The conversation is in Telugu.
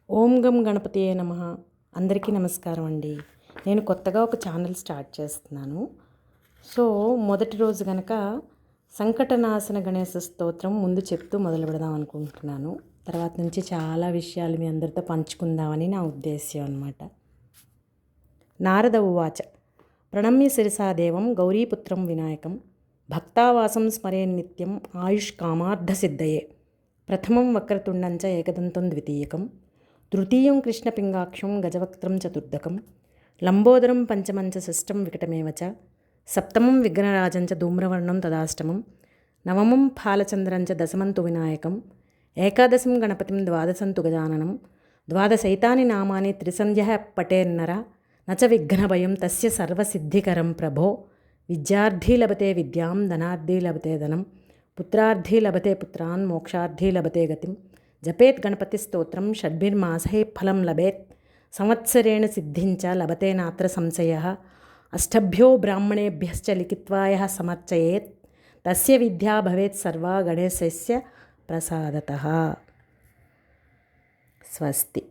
ఓం గం గణపతియే నమః. అందరికీ నమస్కారం అండి. నేను కొత్తగా ఒక ఛానల్ స్టార్ట్ చేస్తున్నాను. సో మొదటి రోజు కనుక సంకటనాశన గణేశ స్తోత్రం ముందు చెప్తూ మొదలు పెడదాం అనుకుంటున్నాను. తర్వాత నుంచి చాలా విషయాలు మీ అందరితో పంచుకుందామని నా ఉద్దేశ్యం అన్నమాట. నారద ఉవాచ ప్రణమ్య శిరసా దేవం గౌరీపుత్రం వినాయకం భక్తావాసం స్మరే నిత్యం ఆయుష్ కామార్థ సిద్ధయే ప్రథమం వక్రతుండం చ ఏకదంతం ద్వితీయకం తృతీయం కృష్ణపింగాక్షం గజవక్త్రం చతుర్దకం లంబోదరం పంచమం చ షష్టం వికటమేవ చ సప్తమం విఘ్నరాజం చ ధూమ్రవర్ణం తదాష్టమం నవమం ఫాలచంద్రం చ దశమం తు వినాయకం ఏకాదశం గణపతిం ద్వాదశం తు గజాననం ద్వాదశైతాని నామాని త్రిసంధ్యః పఠేన్నర నచ విఘ్నభయం తస్య సర్వసిద్ధికరం ప్రభో విద్యార్థీ లభతే విద్యాం ధనార్థీ లభతే ధనం పుత్రార్థీ లభతే పుత్రాన్ మోక్షార్థీ లభతే గతిం జపేత్ గణపతి స్తోత్రం షడ్భిర్మాసై ఫలం లభేత్ సంవత్సరేణ సిద్ధించ లభతే నాత్ర సంశయః అష్టభ్యో బ్రాహ్మణేభ్యశ్చ లిఖిత్వా యః సమర్చయేత్ తస్య విద్యా భవేత్ సర్వా గణేశస్య ప్రసాదతః. స్వస్తి.